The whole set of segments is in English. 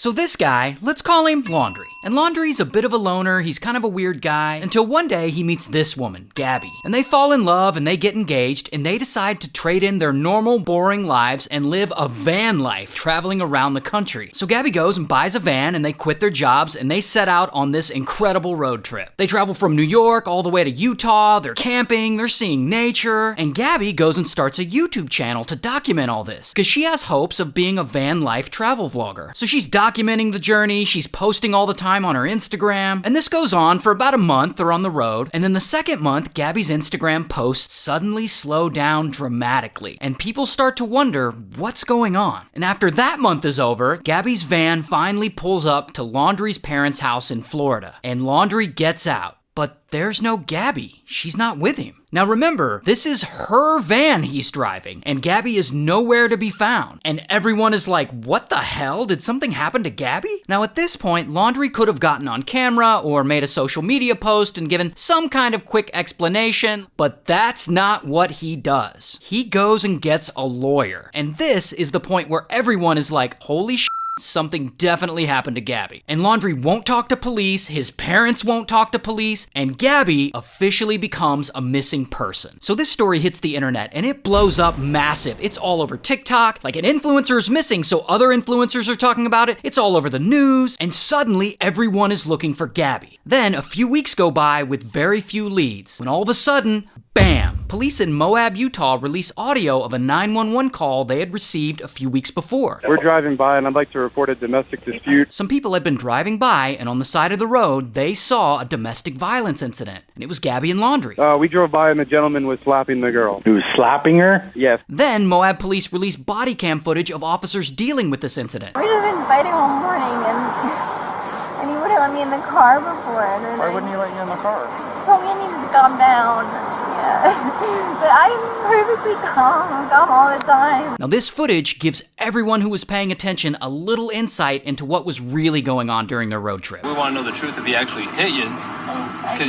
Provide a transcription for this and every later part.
So this guy, let's call him Laundrie. And Laundrie's a bit of a loner, he's kind of a weird guy, until one day he meets this woman, Gabby. And they fall in love and they get engaged and they decide to trade in their normal, boring lives and live a van life, traveling around the country. So Gabby goes and buys a van and they quit their jobs and they set out on this incredible road trip. They travel from New York all the way to Utah, they're camping, they're seeing nature, and Gabby goes and starts a YouTube channel to document all this, because she has hopes of being a van life travel vlogger. So she's documenting the journey, she's posting all the time on her Instagram, and this goes on for about a month. They're on the road, and then the second month, Gabby's Instagram posts suddenly slow down dramatically, and people start to wonder what's going on. And after that month is over, Gabby's van finally pulls up to Laundrie's parents' house in Florida, and Laundrie gets out. But there's no Gabby. She's not with him. Now remember, this is her van he's driving, and Gabby is nowhere to be found. And everyone is like, what the hell? Did something happen to Gabby? Now at this point, Laundrie could have gotten on camera or made a social media post and given some kind of quick explanation, but that's not what he does. He goes and gets a lawyer. And this is the point where everyone is like, holy shit. Something definitely happened to Gabby. And Laundrie won't talk to police, his parents won't talk to police, and Gabby officially becomes a missing person. So this story hits the internet and it blows up massive. It's all over TikTok, like an influencer is missing, so other influencers are talking about it. It's all over the news, and suddenly everyone is looking for Gabby. Then a few weeks go by with very few leads, when all of a sudden, bam! Police in Moab, Utah release audio of a 911 call they had received a few weeks before. We're driving by and I'd like to report a domestic dispute. Some people had been driving by and on the side of the road, they saw a domestic violence incident. And it was Gabby and Laundrie. We drove by and the gentleman was slapping the girl. He was slapping her? Yes. Then Moab police released body cam footage of officers dealing with this incident. We'd have been fighting all morning and he wouldn't let me in the car before. And then Why wouldn't he let you in the car? He told me I needed to calm down. But I'm perfectly calm. I'm calm all the time. Now this footage gives everyone who was paying attention a little insight into what was really going on during their road trip. We want to know the truth if he actually hit you. I guess,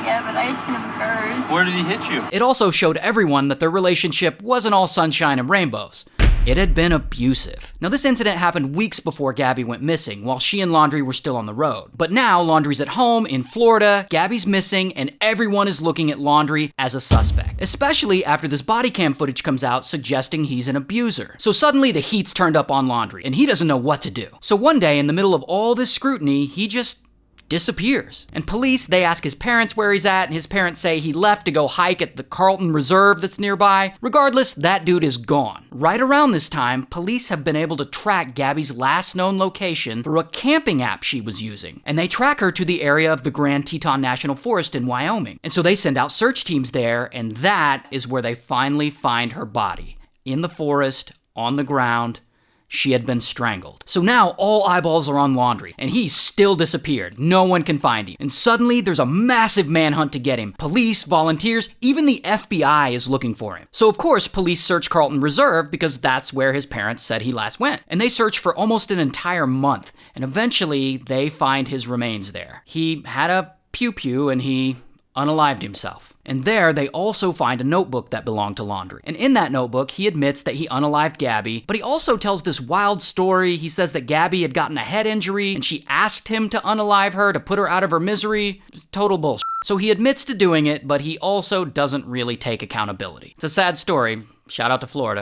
yeah, but I hit him first. Where did he hit you? It also showed everyone that their relationship wasn't all sunshine and rainbows. It had been abusive. Now this incident happened weeks before Gabby went missing, while she and Laundrie were still on the road. But now Laundrie's at home in Florida, Gabby's missing, and everyone is looking at Laundrie as a suspect. Especially after this body cam footage comes out suggesting he's an abuser. So suddenly the heat's turned up on Laundrie, and he doesn't know what to do. So one day in the middle of all this scrutiny, he just disappears. And police, they ask his parents where he's at, and his parents say he left to go hike at the Carlton Reserve that's nearby. Regardless, that dude is gone. Right around this time, police have been able to track Gabby's last known location through a camping app she was using. And they track her to the area of the Grand Teton National Forest in Wyoming. And so they send out search teams there, and that is where they finally find her body. In the forest, on the ground. She had been strangled. So now all eyeballs are on Laundrie, and he's still disappeared. No one can find him. And suddenly there's a massive manhunt to get him. Police, volunteers, even the FBI is looking for him. So of course police search Carlton Reserve because that's where his parents said he last went. And they search for almost an entire month, and eventually they find his remains there. He had a pew-pew and he unalived himself. And there, they also find a notebook that belonged to Laundrie. And in that notebook, he admits that he unalived Gabby, but he also tells this wild story. He says that Gabby had gotten a head injury, and she asked him to unalive her to put her out of her misery. Total bullshit. So he admits to doing it, but he also doesn't really take accountability. It's a sad story. Shout out to Florida.